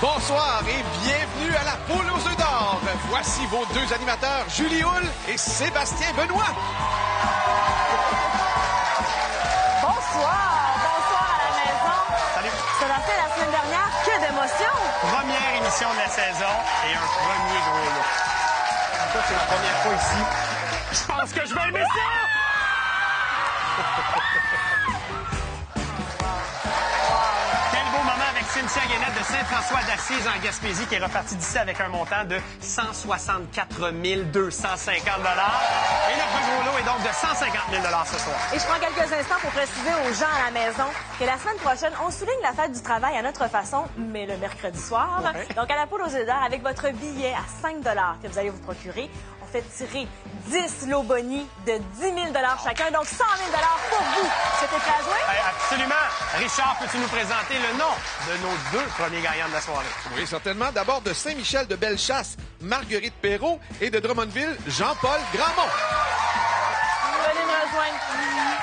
Bonsoir et bienvenue à la Poule aux œufs d'or. Voici vos deux animateurs, Julie Hull et Sébastien Benoît. Bonsoir à la maison. Salut. Sébastien, la semaine dernière, que d'émotions! Première émission de la saison et un premier gros lot. Ça, c'est la première fois ici. Je pense que je vais aimer ça! Quel beau moment avec Cynthia Guénette de Saint-François d'Assise en Gaspésie qui est repartie d'ici avec un montant de 164 250 $. Et notre gros lot est donc de 150 000 $ ce soir. Et je prends quelques instants pour préciser aux gens à la maison que la semaine prochaine, on souligne la fête du travail à notre façon, mais le mercredi soir. Ouais. Donc, à la Poule aux œufs d'or, avec votre billet à 5 $ que vous allez vous procurer, on fait tirer 10 lots boni de 10 000 $ chacun, donc 100 000 $ pour vous. C'était prêt à jouer? Absolument. Richard, peux-tu nous présenter le nom de nos deux premiers gagnants de la soirée? Oui, certainement. D'abord de Saint-Michel de Bellechasse, Marguerite Perrault et de Drummondville, Jean-Paul Gramont. Venez me rejoindre.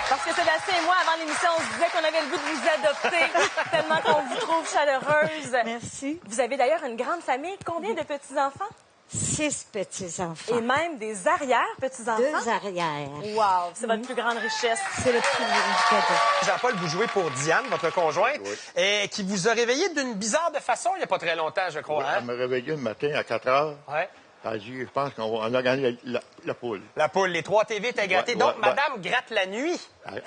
Parce que Sébastien et moi, avant l'émission, on se disait qu'on avait le goût de vous adopter tellement qu'on vous trouve chaleureuse. Merci. Vous avez d'ailleurs une grande famille. Combien de petits-enfants? 6 petits-enfants. Et même des arrière-petits-enfants? 2 arrières. Wow! C'est votre plus grande richesse. C'est le plus gros cadeau. Jean-Paul, vous jouez pour Diane, votre conjointe, et qui vous a réveillé d'une bizarre de façon il n'y a pas très longtemps, je crois. Oui, hein? elle m'a réveillé le matin à 4 heures. Ouais. Elle a dit, je pense qu'on a gagné la poule. La poule, les 3 TV étaient gâtés. Ouais, Donc, ouais, madame gratte la nuit. Elle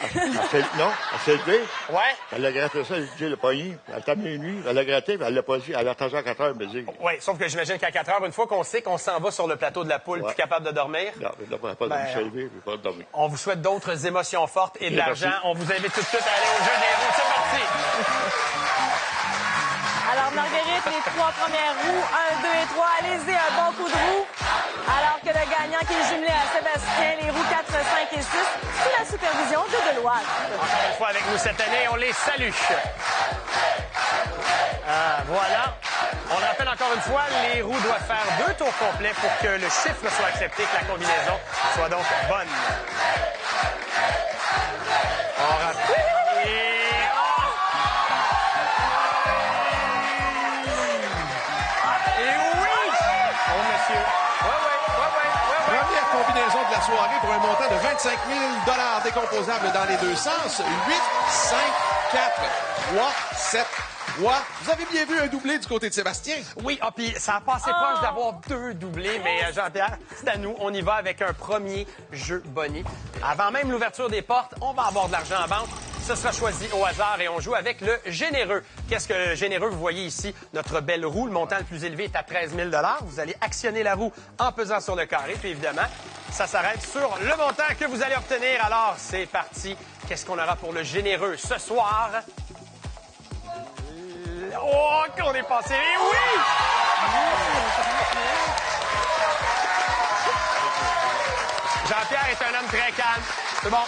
s'est levée. Ouais. Elle a gratté ça, elle dit, le poignet. Elle t'a mis nuit, elle a gratté, mais elle l'a pas dit. Elle a attendu à 4 heures, elle me dit. Oui, sauf que j'imagine qu'à 4 heures, une fois qu'on sait qu'on s'en va sur le plateau de la poule, plus capable de dormir, Non, elle n'a pas Ben, de se lever, puis pas de dormir. on vous souhaite d'autres émotions fortes et de Merci. l'argent. On vous invite tout de suite à aller au jeu des roues. C'est parti! Alors, Marguerite, les 3 premières roues, 1, 2 et 3, allez-y, un bon coup de roue. Alors que le gagnant qui est jumelé à Sébastien, les roues 4, 5 et 6, sous la supervision de Deloitte. Encore une fois avec nous cette année, on les salue. Voilà. On rappelle encore une fois, les roues doivent faire 2 tours complets pour que le chiffre soit accepté, que la combinaison soit donc bonne. On rappelle... Et oui! Oh, monsieur. Ouais. Première combinaison de la soirée pour un montant de 25 000 $ décomposables dans les deux sens. 8, 5, 4, 3, 7, 3. Vous avez bien vu un doublé du côté de Sébastien? Oui, puis ça a passé proche d'avoir 2 doublés, mais Jean-Pierre, c'est à nous. On y va avec un premier jeu boni. Avant même l'ouverture des portes, on va avoir de l'argent en banque. Ce sera choisi au hasard et on joue avec le généreux. Qu'est-ce que le généreux? Vous voyez ici notre belle roue. Le montant le plus élevé est à 13 000 $. Vous allez actionner la roue en pesant sur le carré. Puis évidemment, ça s'arrête sur le montant que vous allez obtenir. Alors, c'est parti. Qu'est-ce qu'on aura pour le généreux ce soir? Oh, qu'on est passé! Et oui! Jean-Pierre est un homme très calme. C'est bon.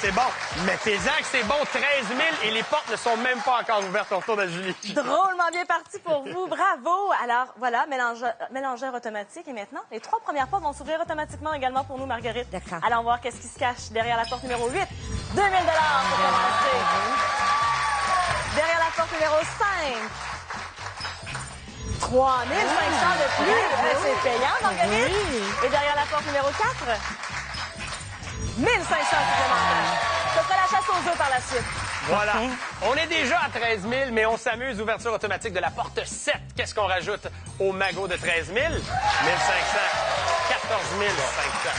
C'est bon. Mettez-en que c'est bon. 13 000 et les portes ne sont même pas encore ouvertes. On retourne à Julie. Drôlement bien parti pour vous. Bravo! Alors, voilà, mélangeur automatique. Et maintenant, les 3 premières portes vont s'ouvrir automatiquement également pour nous, Marguerite. D'accord. Allons voir qu'est-ce qui se cache derrière la porte numéro 8. 2 000 $ pour commencer. Derrière la porte numéro 5. 3 500 de plus. C'est payant, Marguerite. Oui. Et derrière la porte numéro 4. 1 500 supplémentaires. Ce sera la chasse aux œufs par la suite. Voilà. On est déjà à 13 000, mais on s'amuse. Ouverture automatique de la porte 7. Qu'est-ce qu'on rajoute au magot de 13 000? 1 500. 14 500.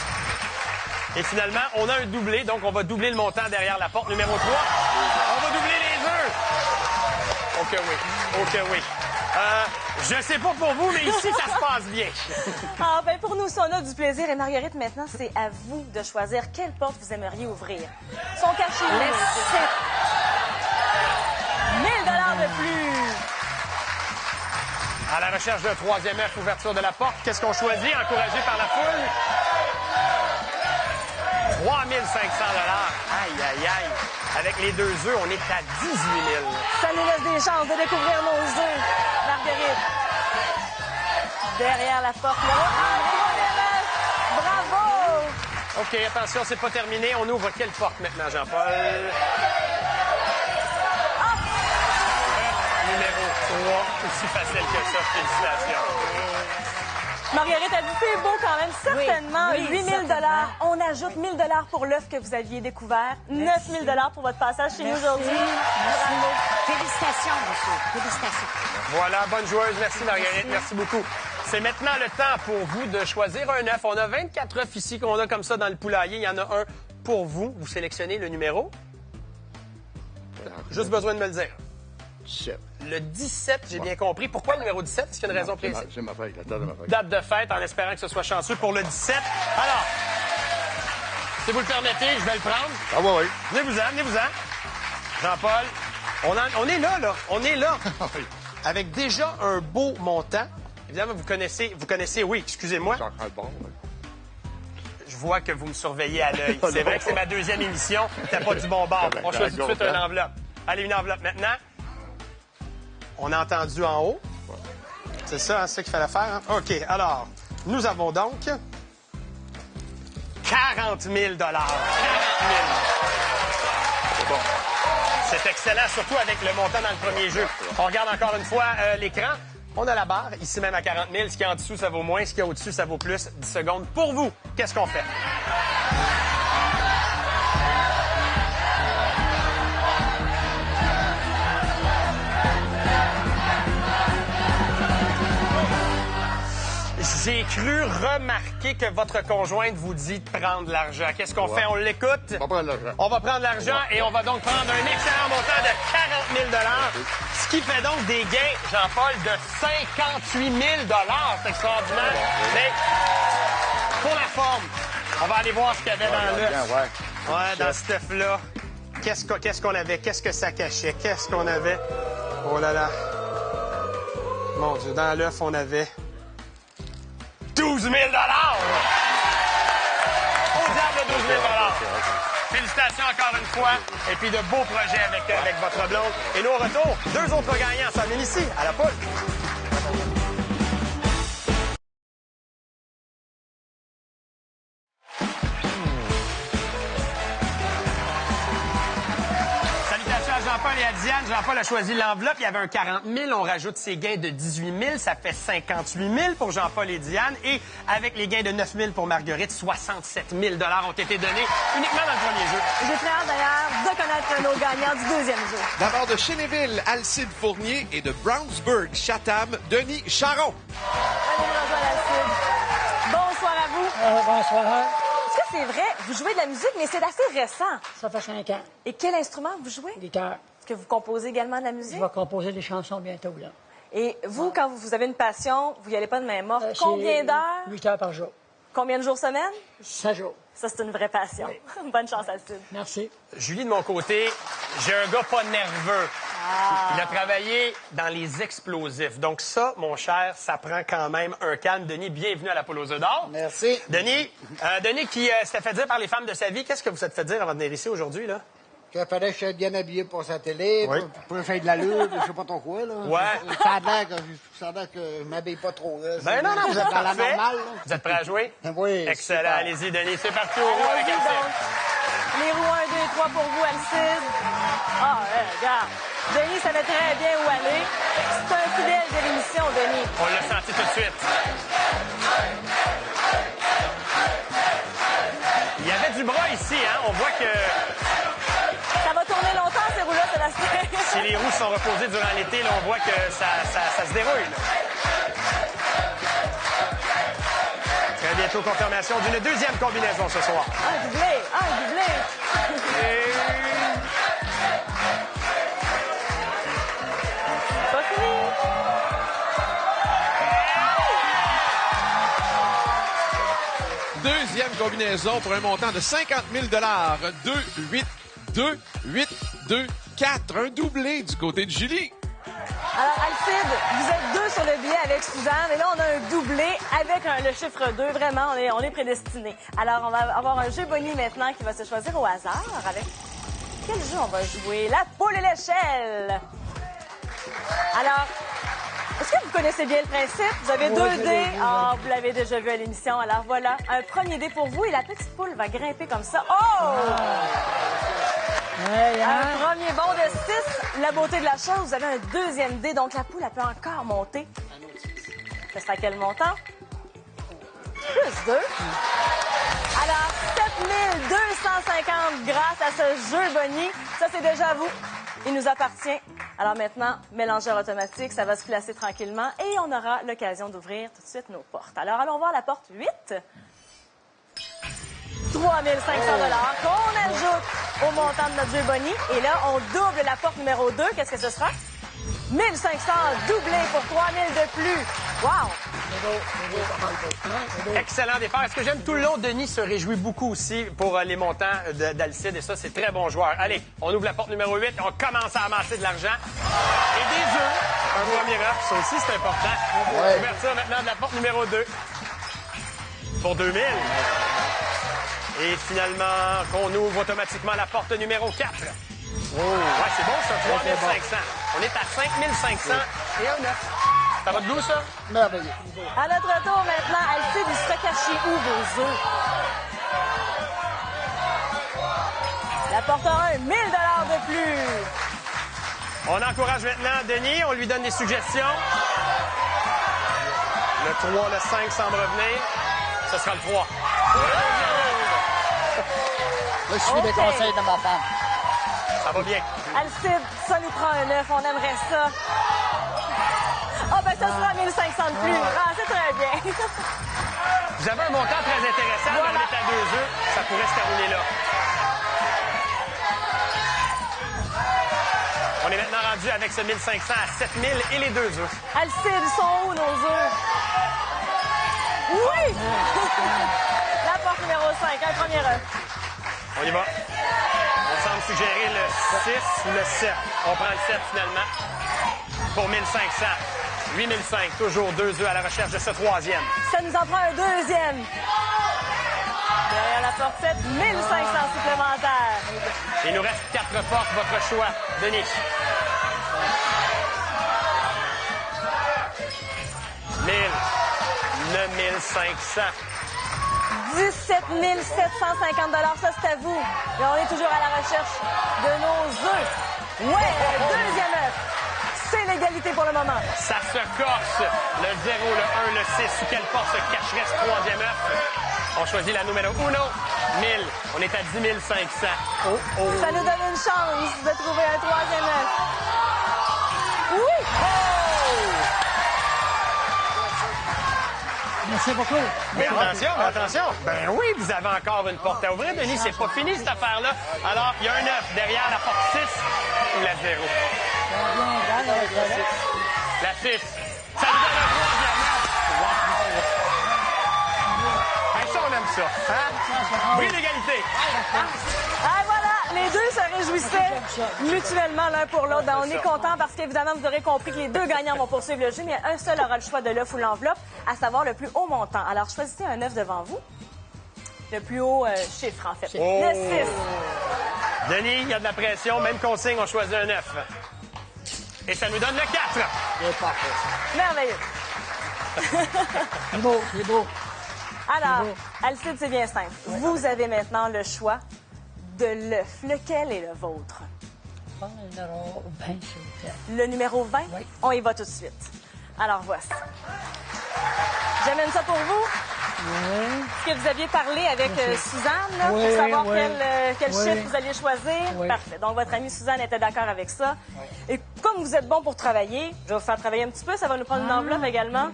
Et finalement, on a un doublé, donc on va doubler le montant derrière la porte numéro 3. On va doubler les œufs. OK, oui. Je sais pas pour vous, mais ici, ça se passe bien. Ah, ben pour nous, ça, on a du plaisir. Et Marguerite, maintenant, c'est à vous de choisir quelle porte vous aimeriez ouvrir. Sont cachés les 7. 1 000 $ de plus. À la recherche d'un 3e œuf, ouverture de la porte. Qu'est-ce qu'on choisit, encouragé par la foule? 3 500 $. Aïe. Avec les 2 œufs, on est à 18 000. Ça nous laisse des chances de découvrir nos œufs, Marguerite. Derrière la porte, bravo! OK, attention, c'est pas terminé. On ouvre quelle porte maintenant, Jean-Paul? numéro 3. Aussi facile que ça. Félicitations. Marguerite a dit c'est beau quand même, certainement. Oui, 8 000 certainement. On ajoute 1 000 pour l'œuf que vous aviez découvert. 9 000 pour votre passage chez nous aujourd'hui. Merci. Félicitations, monsieur. Félicitations. Voilà, bonne joueuse. Merci, Marguerite. Merci beaucoup. C'est maintenant le temps pour vous de choisir un œuf. On a 24 œufs ici qu'on a comme ça dans le poulailler. Il y en a un pour vous. Vous sélectionnez le numéro. Juste besoin de me le dire. 17. Le 17, j'ai bien compris. Pourquoi le numéro 17? Est-ce qu'il y a une raison précise? C'est ma fête, la date de ma fête. Date de fête, en espérant que ce soit chanceux pour le 17. Alors, si vous le permettez, je vais le prendre. Ah ouais, oui. Venez-vous-en, venez-vous-en. Jean-Paul, on est là. On est là. Avec déjà un beau montant. Évidemment, vous connaissez, oui, excusez-moi. J'en prends le bon, oui. Je vois que vous me surveillez à l'œil. C'est vrai que c'est ma deuxième émission. T'as pas du bon bord. On choisit tout de suite une enveloppe. Allez, une enveloppe maintenant. On a entendu en haut. C'est ça, hein, c'est ça qu'il fallait faire. Hein? OK, alors, nous avons donc 40 000 40 000. C'est bon. C'est excellent, surtout avec le montant dans le premier jeu. On regarde encore une fois l'écran. On a la barre, ici même à 40 000. Ce qui est en dessous, ça vaut moins. Ce qui est au-dessus, ça vaut plus. 10 secondes pour vous. Qu'est-ce qu'on fait? J'ai cru remarquer que votre conjointe vous dit de prendre l'argent. Qu'est-ce qu'on fait? On l'écoute? On va prendre l'argent. On va prendre l'argent et on va donc prendre un excellent montant de 40 000 ce qui fait donc des gains, Jean-Paul, de 58 000 C'est extraordinaire. Mais pour la forme, on va aller voir ce qu'il y avait dans l'œuf. Ouais, dans ce œuf-là. Qu'est-ce qu'on avait? Qu'est-ce que ça cachait? Qu'est-ce qu'on avait? Oh là là. Mon Dieu, dans l'œuf, on avait 12 000 Au diable, 12 000 Félicitations encore une fois. Et puis de beaux projets avec votre blonde. Et nous, au retour, 2 autres gagnants s'en viennent ici, à la poule. Salutations à Jean-Paul et à Diane. Jean-Paul a choisi l'enveloppe. Il y avait un 40 000. On rajoute ses gains de 18 000. Ça fait 58 000 pour Jean-Paul et Diane. Et avec les gains de 9 000 pour Marguerite, 67 000 ont été donnés uniquement dans le premier jeu. J'ai très hâte d'ailleurs de connaître nos gagnants du deuxième jeu. D'abord de Chénéville, Alcide Fournier et de Brownsburg, Chatham, Denis Charon. Allez, François Lacide. Bonsoir à vous. Bonsoir. Est-ce que c'est vrai? Vous jouez de la musique, mais c'est assez récent. Ça fait 5 ans. Et quel instrument vous jouez? Guitare. Est-ce que vous composez également de la Je musique? vais composer des chansons bientôt, là. Et vous, quand vous avez une passion, vous n'y allez pas de main morte. C'est Combien d'heures? 8 heures par jour. Combien de jours semaine? 7 jours. Ça, c'est une vraie passion. Bonne chance, Alcide. Merci. Julie, de mon côté, j'ai un gars pas nerveux. Il a travaillé dans les explosifs. Donc ça, mon cher, ça prend quand même un calme. Denis, bienvenue à la Poule aux œufs d'or. Merci. Denis qui s'était fait dire par les femmes de sa vie, qu'est-ce que vous êtes fait dire avant de venir ici aujourd'hui, là? Qu'il fallait que je sois bien habillé pour sa télé, Oui. pour faire de l'allure, je sais pas trop quoi, là. Ouais. Ça a l'air que je m'habille pas trop, là. Ben non, vous êtes dans la parfait. normale, là. Vous êtes prêts à jouer? Oui. Excellent. super. Allez-y, Denis. C'est parti au roue avec Allons-y Alcide. donc. Les roues 1, 2 et 3 pour vous, Alcide. Ah, regarde. Denis savait très bien où aller. C'est un fidèle de l'émission, Denis. On l'a senti tout de suite. Il y avait du bras ici, hein? On voit que Ça va tourner longtemps, ces roues-là, Sébastien. si les roues sont reposées durant l'été, là, on voit que ça se déroule. Très bientôt, confirmation d'une deuxième combinaison ce soir. Un doublé, un doublé. Pas fini. Deuxième combinaison pour un montant de 50 000 2, 8, 2, 8, 2, 4. Un doublé du côté de Julie. Alors, Alcide, vous êtes 2 sur le billet avec Suzanne, et là, on a un doublé avec le chiffre 2. Vraiment, on est prédestinés. Alors, on va avoir un jeu boni maintenant qui va se choisir au hasard. Avec quel jeu on va jouer? La poule et l'échelle. Alors, est-ce que vous connaissez bien le principe? Vous avez 2 dés. Ah, vous l'avez déjà vu à l'émission. Alors, voilà, un premier dé pour vous, et la petite poule va grimper comme ça. Oh! Ouais, hein? Un premier bon de 6. La beauté de la chose, vous avez un deuxième dé, donc la poule, elle peut encore monter. Ça sera quel montant? Plus 2. Alors, 7250 grâce à ce jeu Bonnie. Ça, c'est déjà à vous. Il nous appartient. Alors maintenant, mélangeur automatique, ça va se placer tranquillement et on aura l'occasion d'ouvrir tout de suite nos portes. Alors, allons voir la porte 8. 3500 $ qu'on ajoute au montant de notre jeu Bonnie. Et là, on double la porte numéro 2. Qu'est-ce que ce sera? 1500 doublé pour 3000 de plus. Wow! Excellent départ. Est-ce que j'aime tout le long? Denis se réjouit beaucoup aussi pour les montants d'Alcide. Et ça, c'est très bon joueur. Allez, on ouvre la porte numéro 8. On commence à amasser de l'argent. Et des œufs. Un premier œuf. Ça aussi, c'est important. Ouais. Ouverture maintenant de la porte numéro 2. Pour 2000. Et finalement, qu'on ouvre automatiquement la porte numéro 4. Ouais, c'est bon, ça, 3500. On est à 5500 et un 9. Ça va de goût, ça? Merveilleux. À notre tour maintenant, Alcide, il sera caché où vos œufs? La porte 1, 1000 $ de plus. On encourage maintenant Denis. On lui donne des suggestions. Le 3, le 5 semble revenir. Ce sera le 3. Je suis des conseils de ma femme. Ça va bien. Alcide, ça nous prend un 9. On aimerait ça. Ah, ben ça sera 1500 de plus. Ah, c'est très bien. Vous avez un montant très intéressant. Voilà. On est à 2 œufs. Ça pourrait se terminer là. On est maintenant rendu avec ce 1500 à 7000 et les 2 œufs. Alcide, ils sont où nos œufs? Oui! La porte numéro 5, un premier œuf. On y va. On semble suggérer le 6 ou le 7. On prend le 7 finalement. Pour 1500. 8005, toujours 2 œufs à la recherche de ce troisième. Ça nous en prend un deuxième. Derrière la porte 7, 1500 supplémentaires. Il nous reste 4 portes. Votre choix, Denis. 1000. 9500. 17 750 $. Ça, c'est à vous. Et on est toujours à la recherche de nos œufs. Ouais, deuxième œuf. C'est l'égalité pour le moment. Ça se corse. Le 0, le 1, le 6. Sous quelle porte se cacherait ce troisième œuf? On choisit la numéro 1. 1000. On est à 10 500. Oh, oh. Ça nous donne une chance de trouver un troisième œuf. Oui! Merci beaucoup. Mais attention, attention. Ben oui, vous avez encore une porte à ouvrir, Denis. C'est pas fini, cette affaire-là. Alors, il y a un 9 derrière la porte 6 ou la 0. La 6. Ça nous donne un troisième œuf. Wow. Hey, ça, on aime ça. Hein? Bris d'égalité. Ah, voilà! Les deux se réjouissaient mutuellement l'un pour l'autre. Ben, on est contents parce qu'évidemment, vous aurez compris que les deux gagnants vont poursuivre le jeu, mais un seul aura le choix de l'œuf ou l'enveloppe, à savoir le plus haut montant. Alors, choisissez un œuf devant vous. Le plus haut chiffre, en fait. Oh. Le 6. Denis, il y a de la pression. Même consigne, on choisit un 9. Et ça nous donne le 4. C'est parfait. Merveilleux. C'est beau, c'est beau. Alors, Alcide, c'est bien simple. Vous avez maintenant le choix de l'œuf. Lequel est le vôtre? Prends le numéro 20, s'il vous plaît. Le numéro 20? Oui. On y va tout de suite. Alors, voici. J'amène ça pour vous. Oui. Est-ce que vous aviez parlé avec Suzanne là, Oui, pour savoir oui. quel Oui. chiffre vous alliez choisir? Oui. Parfait. Donc, votre amie Suzanne était d'accord avec ça. Et comme vous êtes bon pour travailler, je vais vous faire travailler un petit peu. Ça va nous prendre une enveloppe également.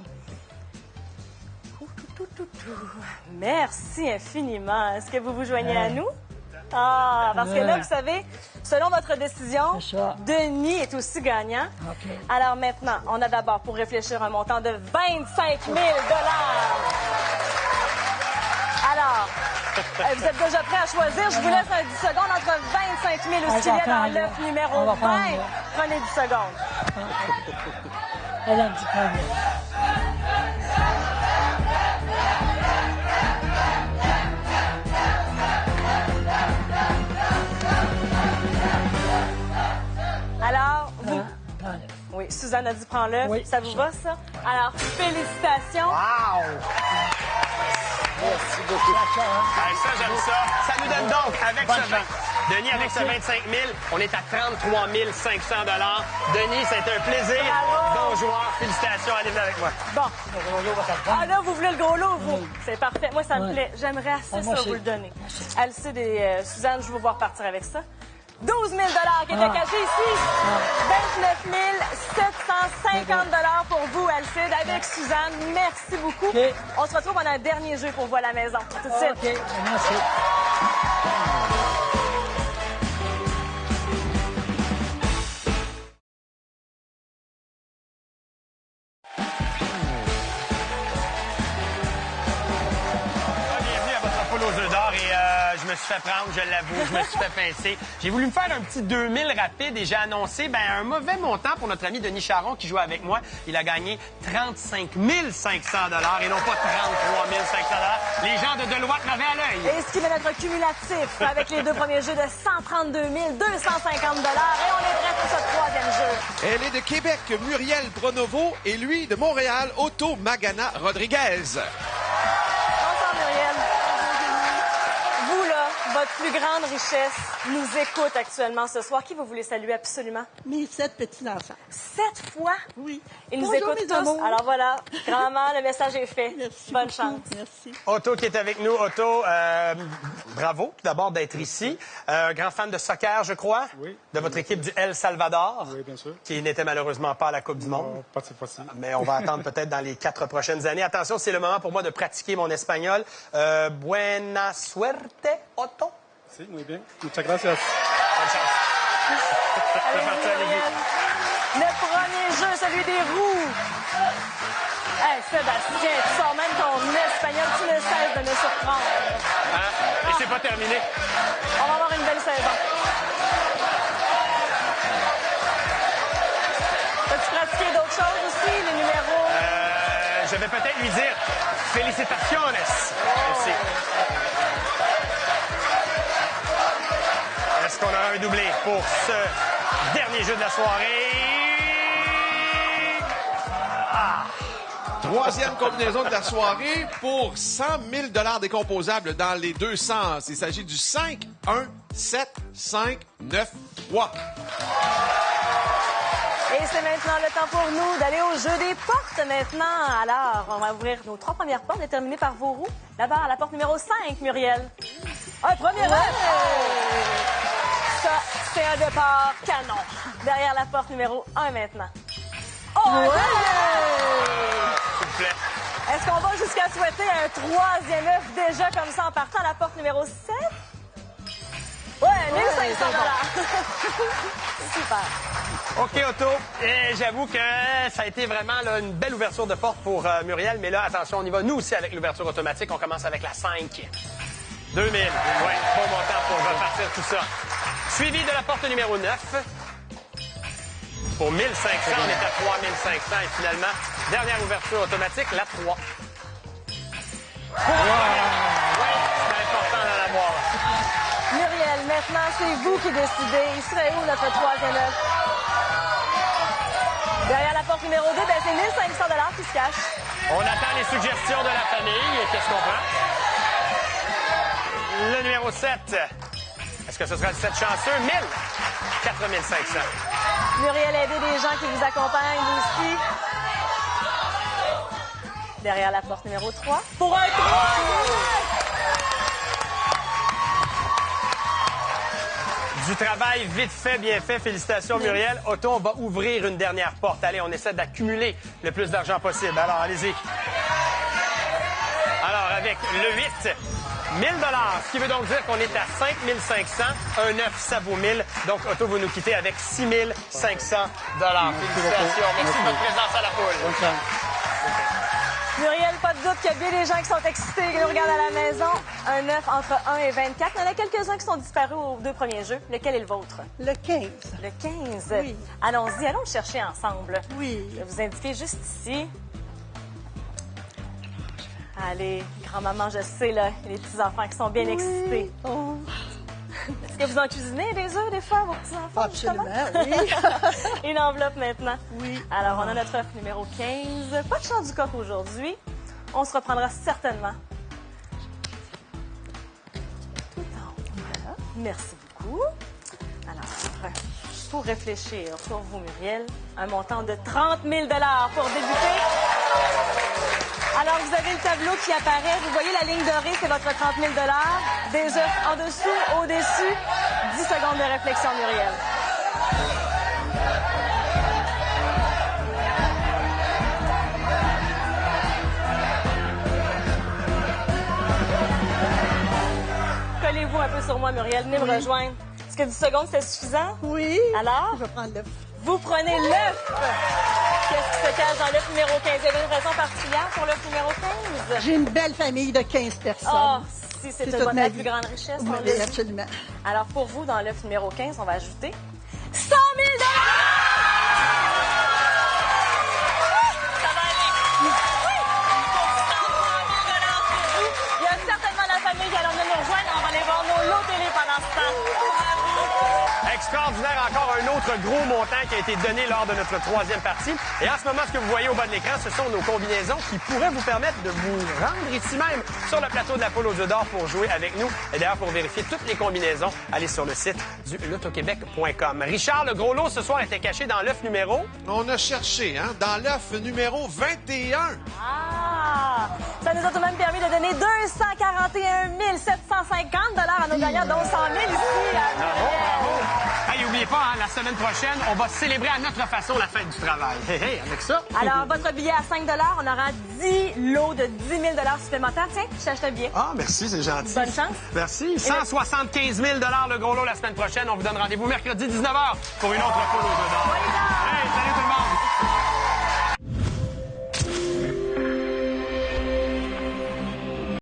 Merci infiniment. Est-ce que vous vous joignez à nous? Ah, parce que là, vous savez, selon votre décision, C'est ça. Denis est aussi gagnant. OK. Alors maintenant, on a d'abord pour réfléchir un montant de 25 000 $. Alors, vous êtes déjà prêts à choisir? Je vous laisse un 10 secondes entre 25 000 ou ce qu'il y a dans l'œuf numéro On va 20. prendre, là. Prenez 10 secondes. Elle a un petit premier. Alors, vous... Prends-le. Oui, Suzanne a dit prends-le. Oui, ça vous ça. va, ça? Alors, félicitations. Wow! Merci beaucoup. Hey, ça, j'aime ça. Ça nous donne donc, avec ce 20, Denis, avec ce 25 000, on est à 33 500 Denis, c'est un plaisir. Bravo. Bon joueur. Félicitations. Allez, venez avec moi. Bon. Le gros lot va s'apprendre. Ah là, vous voulez le gros lot, vous? Oui. C'est parfait. Moi, ça me Oui. plaît. J'aimerais assez Ah, moi ça aussi. vous le donner. Moi aussi. Alcide et Suzanne, je veux vous voir partir avec ça. 12 000 qui étaient Ah. cachés ici. 29 750 pour vous, Alcide, avec Suzanne. Merci beaucoup. OK. On se retrouve dans un dernier jeu pour vous à la maison. À tout de suite. OK, merci. Bienvenue à votre poule aux œufs d'or et je me suis fait prendre, je l'avoue, je me suis fait pincer. J'ai voulu me faire un petit 2000 rapide et j'ai annoncé un mauvais montant pour notre ami Denis Charron qui joue avec moi. Il a gagné 35 500 et non pas 33 500 Les gens de Deloitte m'avaient à l'œil. Et ce qui met notre cumulatif avec les deux premiers jeux de 132 250 et on est prêt pour ce troisième jeu. Elle est de Québec, Muriel Pronovo, et lui, de Montréal, Otto Magana Rodriguez. Bonsoir, Muriel. Vous, là, votre plus grande richesse nous écoute actuellement ce soir. Qui vous voulez saluer absolument? Mes 7 petits-enfants. 7 fois? Oui. Ils nous Bonjour, écoutent mes tous. amours. Alors voilà, grand-maman, le message est fait. Merci Bonne beaucoup. chance. Merci. Otto qui est avec nous. Otto, bravo tout d'abord d'être ici. Grand fan de soccer, je crois. Oui. De votre équipe du El Salvador. Oui, bien sûr. Qui n'était malheureusement pas à la Coupe du Monde. Pas cette fois-ci. Mais on va attendre peut-être dans les 4 prochaines années. Attention, c'est le moment pour moi de pratiquer mon espagnol. Buena suerte, Otto. Si, muy bien. Muchas gracias. Bonne chance. Allez, C'est parti, allez-y. Muriel. Le premier jeu, celui des roues. Hey, Sébastien, tu sors même ton espagnol, tu ne cesses de me surprendre. Hein? Et c'est pas terminé. On va avoir une belle saison. As-tu pratiqué d'autres choses aussi, les numéros? Je vais peut-être lui dire félicitaciones. Merci. Est-ce qu'on aura un doublé pour ce dernier jeu de la soirée? Troisième combinaison de la soirée pour 100 000 décomposables dans les deux sens. Il s'agit du 5, 1, 7, 5, 9, 3. Et c'est maintenant le temps pour nous d'aller au jeu des portes maintenant. Alors, on va ouvrir nos 3 premières portes déterminées par vos roues. Là-bas, à la porte numéro 5, Muriel. Un premier Ça, c'est un départ canon. Derrière la porte numéro 1 maintenant. Oh, S'il vous plaît. Est-ce qu'on va jusqu'à souhaiter un troisième œuf déjà comme ça en partant à la porte numéro 7? Ouais, 1500 Super. OK, Otto. Et j'avoue que ça a été vraiment là, une belle ouverture de porte pour Muriel. Mais là, attention, on y va. Nous aussi avec l'ouverture automatique. On commence avec la 5. 2000. Ouais, bon montant pour repartir tout ça. Suivi de la porte numéro 9. Pour 1500, on est à 3500. Et finalement, dernière ouverture automatique, la 3. Oui, c'est important d'en avoir. Muriel, maintenant, c'est vous qui décidez. Il serait où notre troisième œuf? Derrière la porte numéro 2, c'est 1500 qui se cachent. On attend les suggestions de la famille. Qu'est-ce qu'on prend? Le numéro 7. Est-ce que ce sera le 7 chanceux? 1000. 4500. Muriel, aidez des gens qui vous accompagnent aussi. Derrière la porte numéro 3. Pour un 3! Du travail vite fait, bien fait. Félicitations, Muriel. Otto, on va ouvrir une dernière porte. Allez, on essaie d'accumuler le plus d'argent possible. Alors, allez-y. Alors, avec le 8, 1000 $, ce qui veut donc dire qu'on est à 5500. Un 9, ça vaut 1000. Donc, Otto, vous nous quittez avec 6500 $. Félicitations. Merci de votre présence à la poule. Bonne chance. Muriel, pas de doute qu'il y a bien des gens qui sont excités et qui nous regardent à la maison. Un œuf entre 1 et 24. Il y en a quelques-uns qui sont disparus aux 2 premiers jeux. Lequel est le vôtre? Le 15. Le 15. Oui. Allons-y, allons le chercher ensemble. Oui. Je vais vous indiquer juste ici. Allez, grand-maman, je sais, là, il y a des petits-enfants qui sont bien excités. Oh, Est-ce que vous en cuisinez des œufs, des fois, vos petits-enfants? absolument, justement? oui. Une enveloppe maintenant. Oui. Alors, on a notre œuf numéro 15. Pas de chant du coq aujourd'hui. On se reprendra certainement. Tout en haut. Voilà. Merci beaucoup. beaucoup. Alors, pour réfléchir, pour vous, Muriel, un montant de 30 000 pour débuter. Alors, vous avez le tableau qui apparaît. Vous voyez la ligne dorée, c'est votre 30 000 Des œufs en dessous, au-dessus. 10 secondes de réflexion, Muriel. Collez-vous un peu sur moi, Muriel. Venez me rejoindre. Est-ce que 10 secondes, c'est suffisant? Oui. Alors? Je vais prendre l'œuf. Vous prenez l'œuf. Qu'est-ce qui se cache dans l'œuf numéro 15? Vous avez une raison particulière pour l'œuf numéro 15? J'ai une belle famille de 15 personnes. Oh, si c'est toute ma la vie. plus grande richesse. on Oui, l'a dit. absolument. Alors, pour vous, dans l'œuf numéro 15, on va ajouter 100 000 Ça va aller. Oui! Il y a certainement la famille qui allons venir nous rejoindre. On va aller voir nos lots télé pendant ce temps. Extraordinaire, encore un autre gros montant qui a été donné lors de notre troisième partie. Et en ce moment, ce que vous voyez au bas de l'écran, ce sont nos combinaisons qui pourraient vous permettre de vous rendre ici même sur le plateau de la poule aux œufs d'or pour jouer avec nous. Et d'ailleurs, pour vérifier toutes les combinaisons, allez sur le site du lotoquebec.com. Richard, le gros lot ce soir était caché dans l'œuf numéro... On a cherché, hein, dans l'œuf numéro 21. Ah! Ça nous a tout de même permis de donner 241 750 à nos gagnants, dont 100 000 ici. Hey, n'oubliez pas, hein, la semaine prochaine, on va célébrer à notre façon la fête du travail. Hey, avec ça. Alors, votre billet à 5 on aura 10 lots de 10 000 supplémentaires. Tiens, je t'achète un billet. Ah, merci, c'est gentil. Bonne chance. Merci. 175 000 le gros lot la semaine prochaine. On vous donne rendez-vous mercredi 19h pour une autre poule aux œufs d'or. Hey, salut tout le monde.